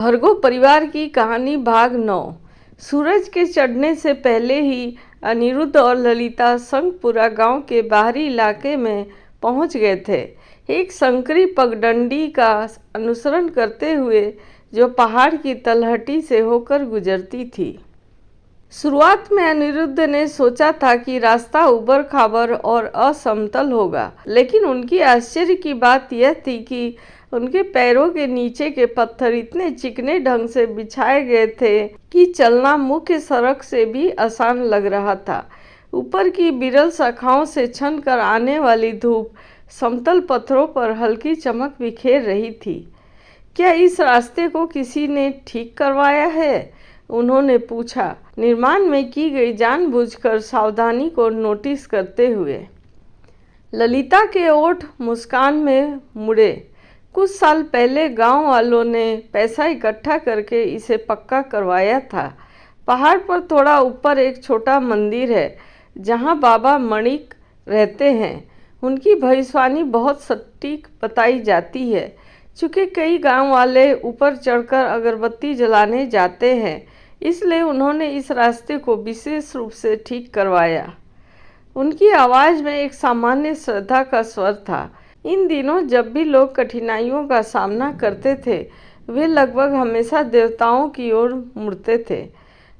भर्गो परिवार की कहानी भाग 9। सूरज के चढ़ने से पहले ही अनिरुद्ध और ललिता संगपुरा गांव के बाहरी इलाके में पहुंच गए थे, एक संकरी पगडंडी का अनुसरण करते हुए जो पहाड़ की तलहटी से होकर गुजरती थी। शुरुआत में अनिरुद्ध ने सोचा था कि रास्ता उबड़ खाबड़ और असमतल होगा, लेकिन उनकी आश्चर्य की बात यह थी कि उनके पैरों के नीचे के पत्थर इतने चिकने ढंग से बिछाए गए थे कि चलना मुख्य सड़क से भी आसान लग रहा था। ऊपर की विरल शाखाओं से छन कर आने वाली धूप समतल पत्थरों पर हल्की चमक बिखेर रही थी। क्या इस रास्ते को किसी ने ठीक करवाया है? उन्होंने पूछा, निर्माण में की गई जानबूझकर सावधानी को नोटिस करते हुए। ललिता के ओठ मुस्कान में मुड़े। कुछ साल पहले गांव वालों ने पैसा इकट्ठा करके इसे पक्का करवाया था। पहाड़ पर थोड़ा ऊपर एक छोटा मंदिर है जहां बाबा मणिक रहते हैं। उनकी भविष्यवाणी बहुत सटीक बताई जाती है। चूँकि कई गांव वाले ऊपर चढ़कर अगरबत्ती जलाने जाते हैं, इसलिए उन्होंने इस रास्ते को विशेष रूप से ठीक करवाया। उनकी आवाज़ में एक सामान्य श्रद्धा का स्वर था। इन दिनों जब भी लोग कठिनाइयों का सामना करते थे, वे लगभग हमेशा देवताओं की ओर मुड़ते थे,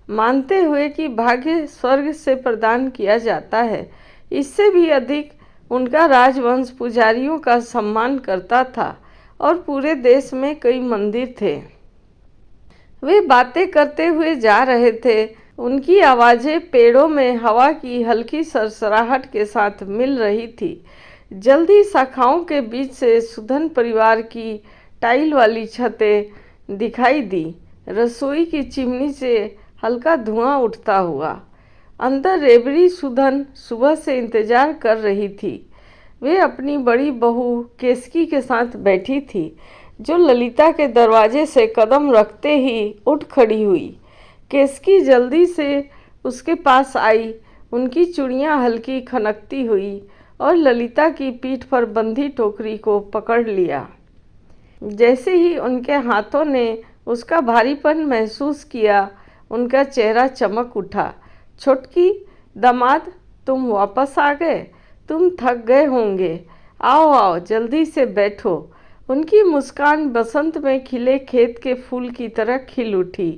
मानते हुए कि भाग्य स्वर्ग से प्रदान किया जाता है। इससे भी अधिक उनका राजवंश पुजारियों का सम्मान करता था और पूरे देश में कई मंदिर थे। वे बातें करते हुए जा रहे थे। उनकी आवाज़ें पेड़ों में हवा की हल्की सरसराहट के साथ मिल रही थी। जल्दी शाखाओं के बीच से सुधन परिवार की टाइल वाली छतें दिखाई दी। रसोई की चिमनी से हल्का धुआं उठता हुआ। अंदर रेवड़ी सुधन सुबह से इंतजार कर रही थी। वे अपनी बड़ी बहू केसकी के साथ बैठी थी, जो ललिता के दरवाजे से कदम रखते ही उठ खड़ी हुई। केसकी जल्दी से उसके पास आई। उनकी चूड़ियाँ हल्की खनकती हुई और ललिता की पीठ पर बंधी टोकरी को पकड़ लिया। जैसे ही उनके हाथों ने उसका भारीपन महसूस किया, उनका चेहरा चमक उठा। छोटकी, दामाद, तुम वापस आ गए? तुम थक गए होंगे। आओ आओ, जल्दी से बैठो। उनकी मुस्कान बसंत में खिले खेत के फूल की तरह खिल उठी।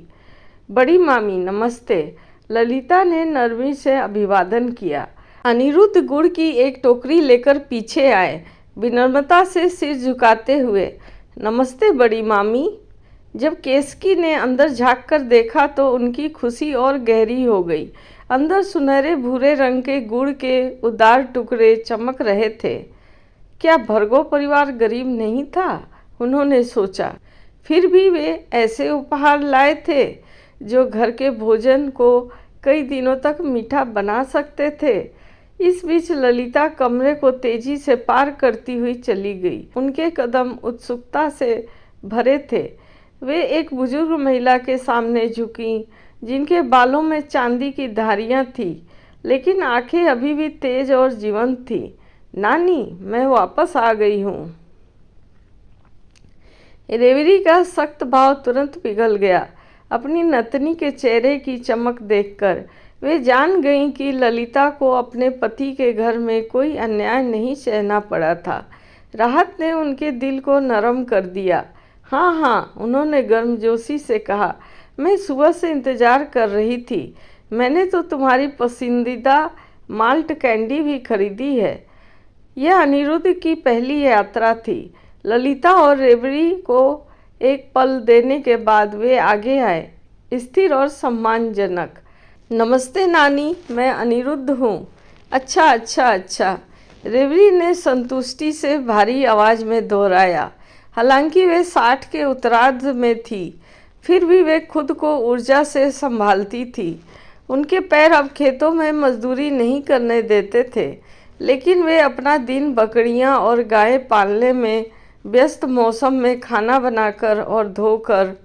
बड़ी मामी नमस्ते। ललिता ने नरमी से अभिवादन किया। अनिरुद्ध गुड़ की एक टोकरी लेकर पीछे आए, विनम्रता से सिर झुकाते हुए। नमस्ते बड़ी मामी। जब केसकी ने अंदर झांक कर देखा तो उनकी खुशी और गहरी हो गई। अंदर सुनहरे भूरे रंग के गुड़ के उदार टुकड़े चमक रहे थे। क्या भर्गो परिवार गरीब नहीं था? उन्होंने सोचा। फिर भी वे ऐसे उपहार लाए थे जो घर के भोजन को कई दिनों तक मीठा बना सकते थे। इस बीच ललिता कमरे को तेजी से पार करती हुई चली गई। उनके कदम उत्सुकता से भरे थे। वे एक बुजुर्ग महिला के सामने झुकीं, जिनके बालों में चांदी की धारियां थीं, लेकिन आंखें अभी भी तेज और जीवंत थीं। नानी, मैं वापस आ गई हूँ। रेवड़ी का सख्त भाव तुरंत पिघल गया। अपनी नतनी के चेहरे की चमक देखकर वे जान गईं कि ललिता को अपने पति के घर में कोई अन्याय नहीं सहना पड़ा था। राहत ने उनके दिल को नरम कर दिया। हाँ हाँ, उन्होंने गर्मजोशी से कहा, मैं सुबह से इंतज़ार कर रही थी। मैंने तो तुम्हारी पसंदीदा माल्ट कैंडी भी खरीदी है। यह अनिरुद्ध की पहली यात्रा थी। ललिता और रेवड़ी को एक पल देने के बाद वे आगे आए, स्थिर और सम्मानजनक। नमस्ते नानी, मैं अनिरुद्ध हूँ। अच्छा अच्छा अच्छा, रेवड़ी ने संतुष्टि से भारी आवाज़ में दोहराया। हालांकि वे 60 के उत्तरार्ध में थी, फिर भी वे खुद को ऊर्जा से संभालती थी। उनके पैर अब खेतों में मजदूरी नहीं करने देते थे, लेकिन वे अपना दिन बकरियां और गायें पालने में व्यस्त, मौसम में खाना बनाकर और धोकर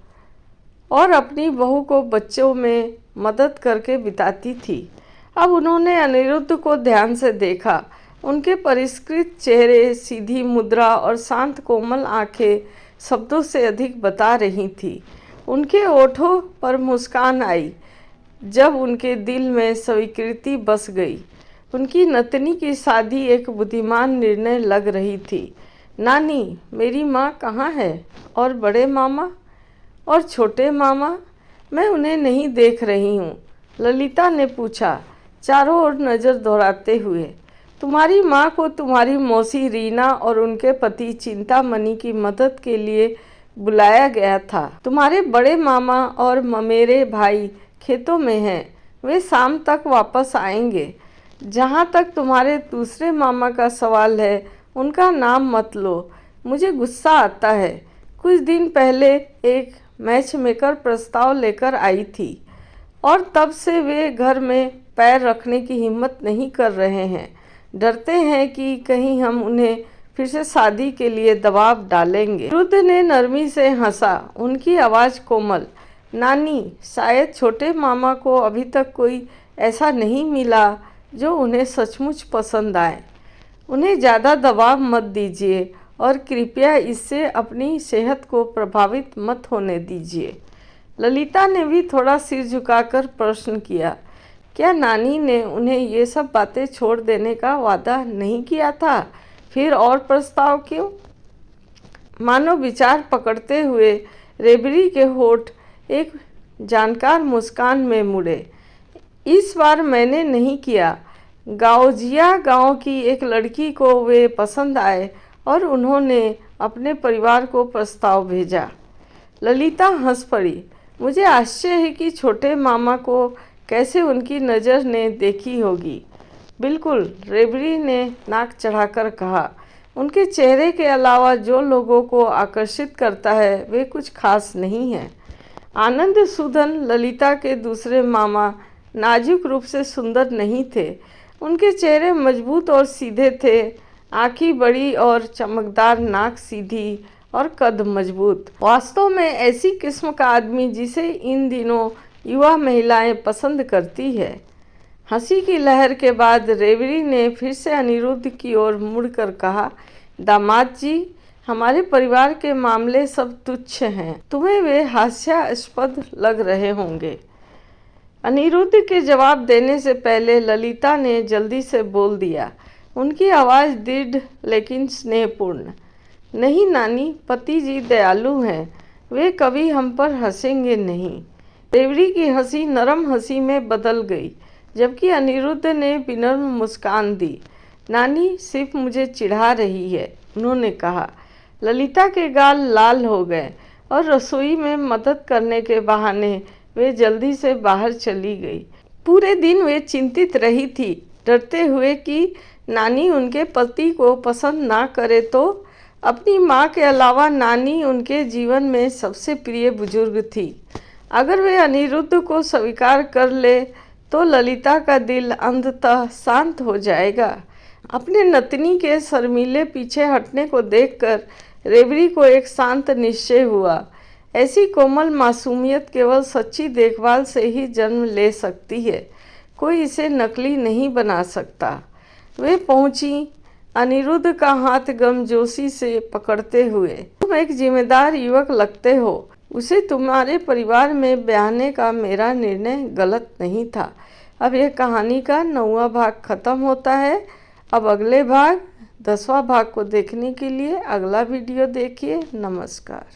और अपनी बहू को बच्चों में मदद करके बिताती थी। अब उन्होंने अनिरुद्ध को ध्यान से देखा। उनके परिष्कृत चेहरे, सीधी मुद्रा और शांत कोमल आंखें शब्दों से अधिक बता रही थी। उनके होठों पर मुस्कान आई जब उनके दिल में स्वीकृति बस गई। उनकी नतनी की शादी एक बुद्धिमान निर्णय लग रही थी। नानी, मेरी माँ कहाँ है? और बड़े मामा और छोटे मामा? मैं उन्हें नहीं देख रही हूँ, ललिता ने पूछा, चारों ओर नज़र दौड़ाते हुए। तुम्हारी माँ को तुम्हारी मौसी रीना और उनके पति चिंतामणि की मदद के लिए बुलाया गया था। तुम्हारे बड़े मामा और ममेरे भाई खेतों में हैं, वे शाम तक वापस आएंगे। जहाँ तक तुम्हारे दूसरे मामा का सवाल है, उनका नाम मत लो, मुझे गुस्सा आता है। कुछ दिन पहले एक मैच मेकर प्रस्ताव लेकर आई थी और तब से वे घर में पैर रखने की हिम्मत नहीं कर रहे हैं। डरते हैं कि कहीं हम उन्हें फिर से शादी के लिए दबाव डालेंगे। रुद्र ने नरमी से हंसा, उनकी आवाज़ कोमल। नानी, शायद छोटे मामा को अभी तक कोई ऐसा नहीं मिला जो उन्हें सचमुच पसंद आए। उन्हें ज़्यादा दबाव मत दीजिए और कृपया इससे अपनी सेहत को प्रभावित मत होने दीजिए। ललिता ने भी थोड़ा सिर झुकाकर प्रश्न किया, क्या नानी ने उन्हें ये सब बातें छोड़ देने का वादा नहीं किया था? फिर और प्रस्ताव क्यों? मानो विचार पकड़ते हुए रेबरी के होठ एक जानकार मुस्कान में मुड़े। इस बार मैंने नहीं किया। गाओजिया गांव की एक लड़की को वे पसंद आए और उन्होंने अपने परिवार को प्रस्ताव भेजा। ललिता हंस पड़ी। मुझे आश्चर्य है कि छोटे मामा को कैसे उनकी नज़र ने देखी होगी। बिल्कुल, रेबरी ने नाक चढ़ाकर कहा। उनके चेहरे के अलावा जो लोगों को आकर्षित करता है वे कुछ खास नहीं है। आनंद सुधन, ललिता के दूसरे मामा, नाजुक रूप से सुंदर नहीं थे। उनके चेहरे मजबूत और सीधे थे, आँखें बड़ी और चमकदार, नाक सीधी और कद मजबूत। वास्तव में ऐसी किस्म का आदमी जिसे इन दिनों युवा महिलाएं पसंद करती है। हंसी की लहर के बाद रेवरी ने फिर से अनिरुद्ध की ओर मुड़कर कहा, दामाद जी, हमारे परिवार के मामले सब तुच्छ हैं। तुम्हें वे हास्यास्पद लग रहे होंगे। अनिरुद्ध के जवाब देने से पहले ललिता ने जल्दी से बोल दिया, उनकी आवाज़ दृढ़ लेकिन स्नेहपूर्ण। नहीं नानी, पति जी दयालु हैं, वे कभी हम पर हंसेंगे नहीं। रेवरी की हंसी नरम हंसी में बदल गई, जबकि अनिरुद्ध ने विनम्र मुस्कान दी। नानी सिर्फ मुझे चिढ़ा रही है, उन्होंने कहा। ललिता के गाल लाल हो गए और रसोई में मदद करने के बहाने वे जल्दी से बाहर चली गई। पूरे दिन वे चिंतित रही थी, डरते हुए कि नानी उनके पति को पसंद ना करे तो। अपनी माँ के अलावा नानी उनके जीवन में सबसे प्रिय बुजुर्ग थी। अगर वे अनिरुद्ध को स्वीकार कर ले तो ललिता का दिल अंततः शांत हो जाएगा। अपने नतनी के शर्मीले पीछे हटने को देखकर रेवरी को एक शांत निश्चय हुआ। ऐसी कोमल मासूमियत केवल सच्ची देखभाल से ही जन्म ले सकती है, कोई इसे नकली नहीं बना सकता। वे पहुंची, अनिरुद्ध का हाथ गर्मजोशी से पकड़ते हुए। तुम एक जिम्मेदार युवक लगते हो, उसे तुम्हारे परिवार में ब्याहने का मेरा निर्णय गलत नहीं था। अब यह कहानी का 9वां भाग खत्म होता है। अब अगले भाग 10वां भाग को देखने के लिए अगला वीडियो देखिए। नमस्कार।